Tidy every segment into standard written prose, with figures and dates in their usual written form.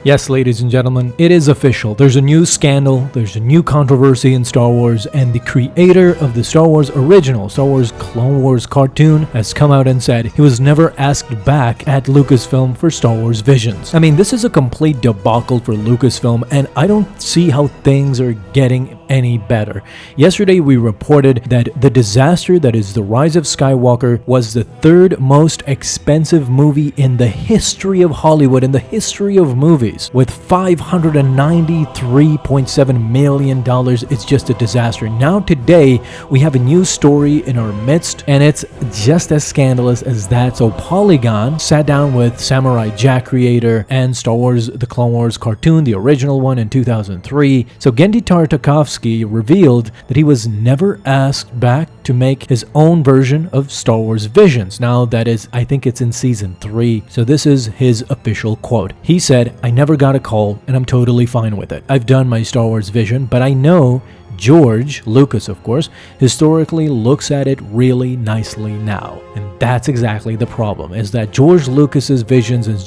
Yes, ladies and gentlemen, it is official. There's a new scandal, there's a new controversy in Star Wars, and the creator of the Star Wars original, Star Wars Clone Wars cartoon, has come out and said he was never asked back at Lucasfilm for Star Wars Visions. I mean, this is a complete debacle for Lucasfilm, and I don't see how things are getting any better. Yesterday, we reported that the disaster that is The Rise of Skywalker was the third most expensive movie in the history of Hollywood, in the history of movies. With $593.7 million, it's just a disaster. Now today, we have a new story in our midst, and it's just as scandalous as that. So Polygon sat down with Samurai Jack creator and Star Wars The Clone Wars cartoon, the original one in 2003. So Genndy Tartakovsky revealed that he was never asked back to make his own version of Star Wars Visions. Now that is, I think it's in season 3. So this is his official quote. He said, "I never got a call and I'm totally fine with it. I've done my Star Wars vision, but I know George Lucas, of course, historically looks at it really nicely now." And that's exactly the problem, is that George Lucas's visions and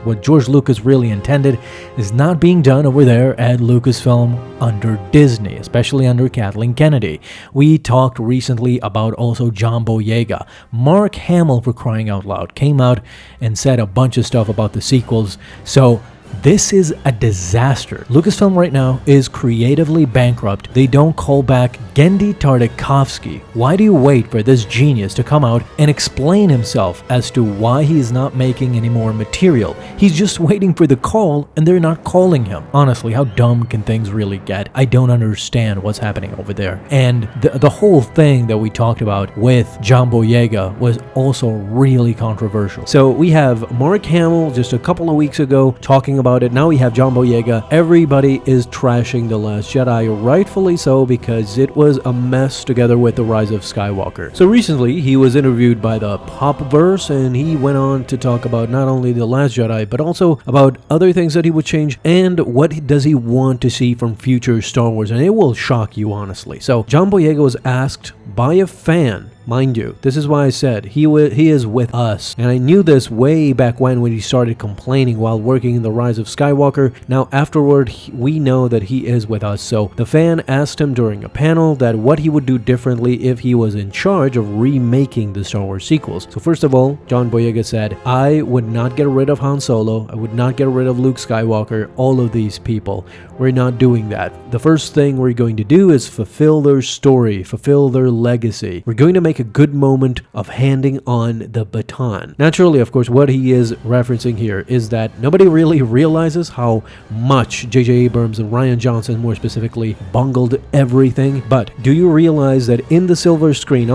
what George Lucas really intended is not being done over there at Lucasfilm under Disney, especially under Kathleen Kennedy. We talked recently about also John Boyega. Mark Hamill, for crying out loud, came out and said a bunch of stuff about the sequels. So this is a disaster. Lucasfilm right now is creatively bankrupt. They don't call back Genndy Tartakovsky. Why do you wait for this genius to come out and explain himself as to why he's not making any more material? He's just waiting for the call and they're not calling him. Honestly, how dumb can things really get? I don't understand what's happening over there. And the whole thing that we talked about with John Boyega was also really controversial. So we have Mark Hamill just a couple of weeks ago talking about it. Now we have John Boyega. Everybody is trashing The Last Jedi, rightfully so, because it was a mess together with The Rise of Skywalker. So recently he was interviewed by the Popverse, and he went on to talk about not only The Last Jedi but also about other things that he would change and what does he want to see from future Star Wars, and it will shock you, honestly. So John Boyega was asked by a fan. Mind you, this is why I said he is with us. And I knew this way back when he started complaining while working in The Rise of Skywalker. Now afterward, we know that he is with us. So the fan asked him during a panel that what he would do differently if he was in charge of remaking the Star Wars sequels. So first of all, John Boyega said, "I would not get rid of Han Solo. I would not get rid of Luke Skywalker, all of these people. We're not doing that. The first thing we're going to do is fulfill their story, fulfill their legacy. We're going to make a good moment of handing on the baton." Naturally, of course, what he is referencing here is that nobody really realizes how much J.J. Abrams and Rian Johnson, more specifically, bungled everything. But do you realize that on the silver screen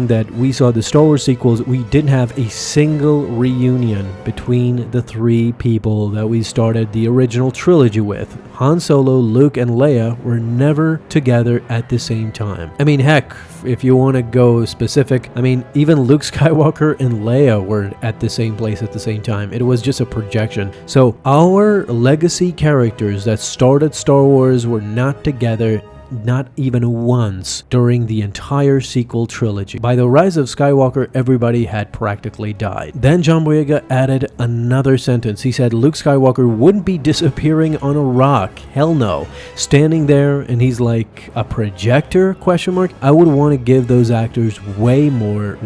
that we saw the Star Wars sequels, we didn't have a single reunion between the three people that we started the original trilogy with? Han Solo, Luke, and Leia were never together at the same time. I mean, heck, if you want to go specific, I mean, even Luke Skywalker and Leia were at the same place at the same time. It was just a projection. So our legacy characters that started Star Wars were not together, not even once, during the entire sequel trilogy. By The Rise of Skywalker, everybody had practically died. Then John Boyega added another sentence. He said Luke Skywalker wouldn't be disappearing on a rock. Hell no. Standing there and he's like a projector, question mark. I would want to give those actors way more.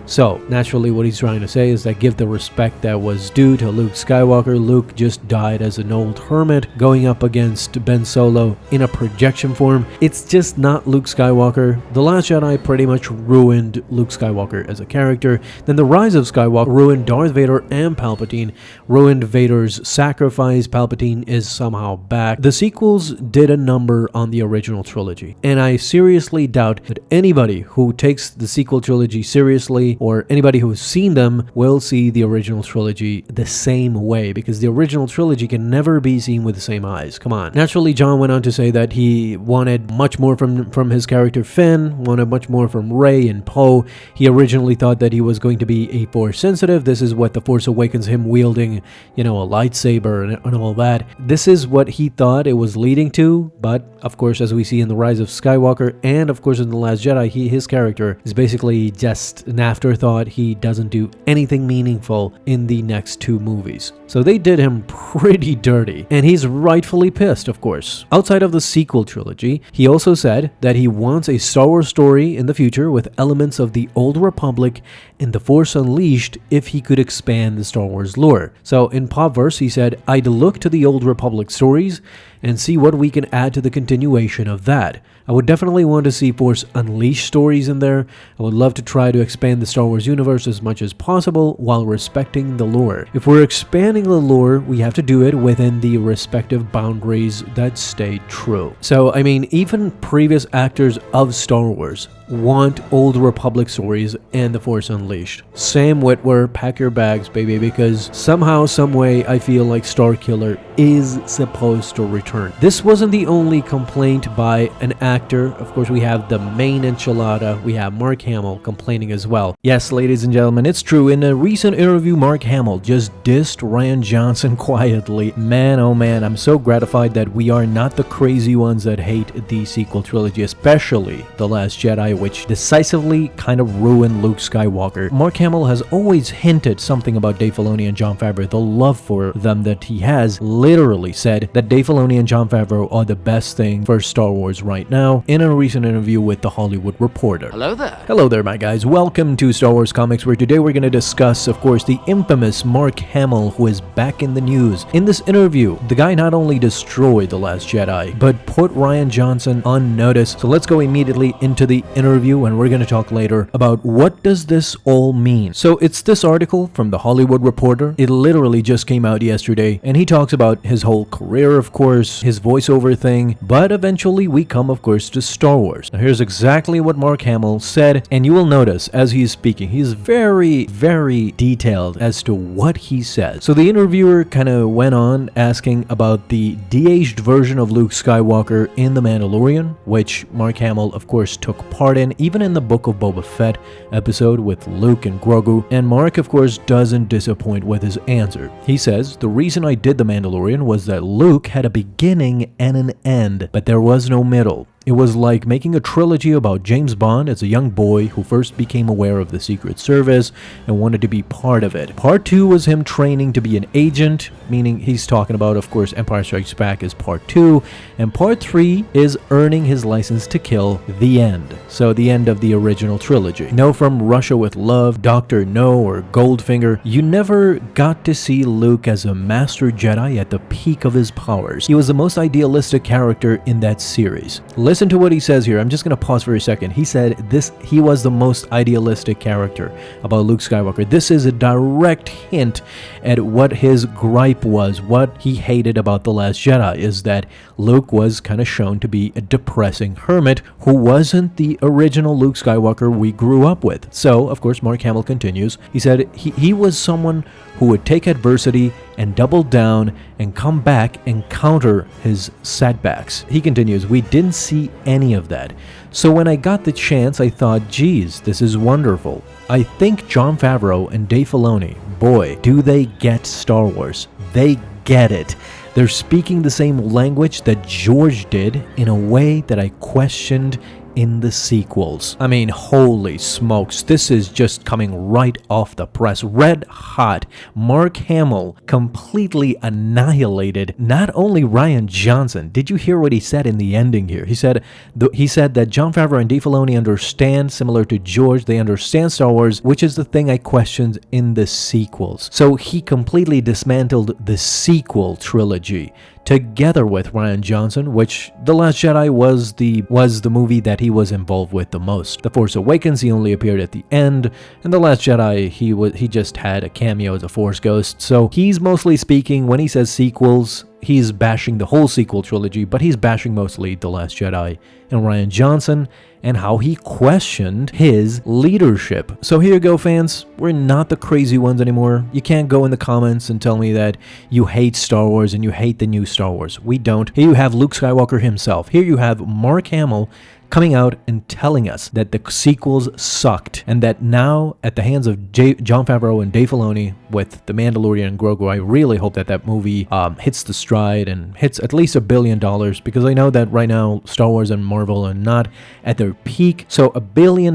So naturally what he's trying to say is that give the respect that was due to Luke Skywalker. Luke just died as an old hermit going up against Ben Solo in a projection form. It's just not Luke Skywalker. The Last Jedi pretty much ruined Luke Skywalker as a character. Then The Rise of Skywalker ruined Darth Vader and Palpatine, ruined Vader's sacrifice. Palpatine is somehow back. The sequels did a number on the original trilogy, and I seriously doubt that anybody who takes the sequel trilogy seriously or anybody who's seen them will see the original trilogy the same way, because the original trilogy can never be seen with the same eyes. Come on. Naturally, John went on to say that that he wanted much more from his character Finn, wanted much more from Rey and Poe. He originally thought that he was going to be a Force sensitive. This is what The Force Awakens, him wielding, a lightsaber and all that. This is what he thought it was leading to, but of course, as we see in The Rise of Skywalker and of course in The Last Jedi, his character is basically just an afterthought. He doesn't do anything meaningful in the next two movies. So they did him pretty dirty, and he's rightfully pissed, of course. Outside of the sequel trilogy, he also said that he wants a Star Wars story in the future with elements of the Old Republic and The Force Unleashed if he could expand the Star Wars lore. So in Popverse, he said, "I'd look to the Old Republic stories and see what we can add to the continuation of that. I would definitely want to see Force Unleashed stories in there. I would love to try to expand the Star Wars universe as much as possible while respecting the lore. If we're expanding the lore, we have to do it within the respective boundaries that stay true." So, I mean, even previous actors of Star Wars want Old Republic stories and The Force Unleashed. Sam Witwer, pack your bags, baby, because somehow, someway, I feel like Starkiller is supposed to return. This wasn't the only complaint by an actor. Of course, we have the main enchilada. We have Mark Hamill complaining as well. Yes, ladies and gentlemen, it's true. In a recent interview, Mark Hamill just dissed Rian Johnson quietly. Man, oh man, I'm so gratified that we are not the crazy ones that hate the sequel trilogy, especially The Last Jedi, which decisively kind of ruined Luke Skywalker. Mark Hamill has always hinted something about Dave Filoni and Jon Favreau. The love for them that he has, literally said that Dave Filoni and Jon Favreau are the best thing for Star Wars right now in a recent interview with The Hollywood Reporter. Hello there. Hello there, my guys. Welcome to Star Wars Comics, where today we're going to discuss, of course, the infamous Mark Hamill, who is back in the news. In this interview, the guy not only destroyed The Last Jedi, but put Rian Johnson on notice. So let's go immediately into the interview, and we're going to talk later about what does this all mean. So it's this article from The Hollywood Reporter. It literally just came out yesterday, and he talks about his whole career, of course, his voiceover thing, but eventually we come, of course, to Star Wars. Now here's exactly what Mark Hamill said, and you will notice as he's speaking, he's very, very detailed as to what he says. So the interviewer kind of went on asking about the de-aged version of Luke Skywalker in The Mandalorian, which Mark Hamill, of course, took part in, even in the Book of Boba Fett episode with Luke and Grogu, and Mark, of course, doesn't disappoint with his answer. He says, "The reason I did The Mandalorian was that Luke had a beginning and an end, but there was no middle. It was like making a trilogy about James Bond as a young boy who first became aware of the Secret Service and wanted to be part of it. Part 2 was him training to be an agent," meaning he's talking about, of course, Empire Strikes Back is part 2, and part 3 is earning his license to kill, the end. So the end of the original trilogy. From Russia with Love, Dr. No, or Goldfinger, you never got to see Luke as a master Jedi at the peak of his powers. He was the most idealistic character in that series. Listen to what he says here. I'm just going to pause for a second. He said he was the most idealistic character about Luke Skywalker. This is a direct hint at what his gripe was. What he hated about The Last Jedi is that Luke was kind of shown to be a depressing hermit who wasn't the original Luke Skywalker we grew up with. So, of course, Mark Hamill continues. He said he was someone who would take adversity and double down and come back and counter his setbacks. He continues, "We didn't see any of that. So when I got the chance, I thought, geez, this is wonderful. I think Jon Favreau and Dave Filoni, boy, do they get Star Wars. They get it. They're speaking the same language that George did in a way that I questioned in the sequels." I mean, holy smokes, this is just coming right off the press, red hot. Mark Hamill completely annihilated not only Rian Johnson. Did you hear what he said in the ending here? He said that Jon Favreau and Dave Filoni understand, similar to George, they understand Star Wars, which is the thing I questioned in the sequels. So he completely dismantled the sequel trilogy together with Rian Johnson, which The Last Jedi was the movie that he was involved with the most. The Force Awakens, he only appeared at the end, and The Last Jedi, he just had a cameo as a Force ghost. So he's mostly speaking, when he says sequels, he's bashing the whole sequel trilogy, but he's bashing mostly The Last Jedi and Rian Johnson and how he questioned his leadership. So here you go, fans. We're not the crazy ones anymore. You can't go in the comments and tell me that you hate Star Wars and you hate the new Star Wars. We don't. Here you have Luke Skywalker himself. Here you have Mark Hamill coming out and telling us that the sequels sucked and that now, at the hands of Jon Favreau and Dave Filoni with The Mandalorian and Grogu, I really hope that that movie hits the stride and hits at least $1 billion, because I know that right now Star Wars and Marvel are not at their peak. So $1 billion.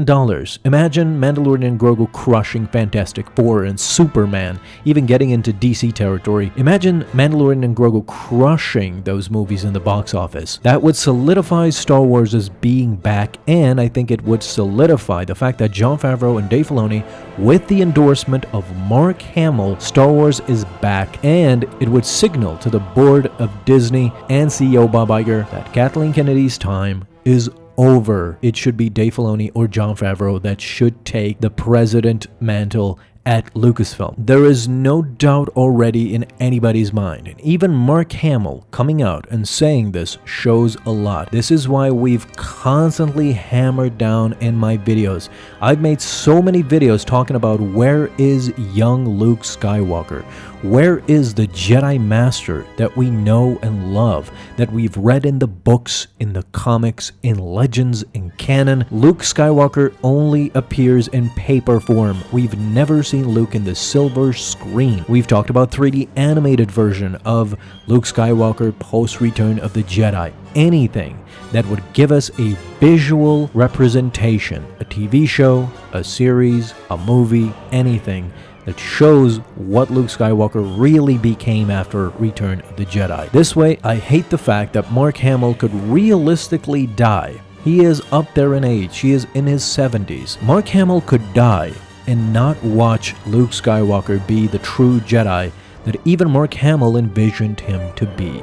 Imagine Mandalorian and Grogu crushing Fantastic Four and Superman, even getting into DC territory. Imagine Mandalorian and Grogu crushing those movies in the box office. That would solidify Star Wars as being back, and I think it would solidify the fact that Jon Favreau and Dave Filoni, with the endorsement of Mark Hamill, Star Wars is back, and it would signal to the board of Disney and CEO Bob Iger that Kathleen Kennedy's time is over. It should be Dave Filoni or Jon Favreau that should take the president mantle at Lucasfilm. There is no doubt already in anybody's mind, and even Mark Hamill coming out and saying this shows a lot. This is why we've constantly hammered down in my videos. I've made so many videos talking about where is young Luke Skywalker? Where is the Jedi Master that we know and love, that we've read in the books, in the comics, in legends, in canon? Luke Skywalker only appears in paper form. We've never seen Luke in the silver screen. We've talked about 3D animated version of Luke Skywalker post Return of the Jedi. Anything that would give us a visual representation, a TV show, a series, a movie, anything that shows what Luke Skywalker really became after Return of the Jedi. This way, I hate the fact that Mark Hamill could realistically die. He is up there in age. He is in his 70s. Mark Hamill could die and not watch Luke Skywalker be the true Jedi that even Mark Hamill envisioned him to be.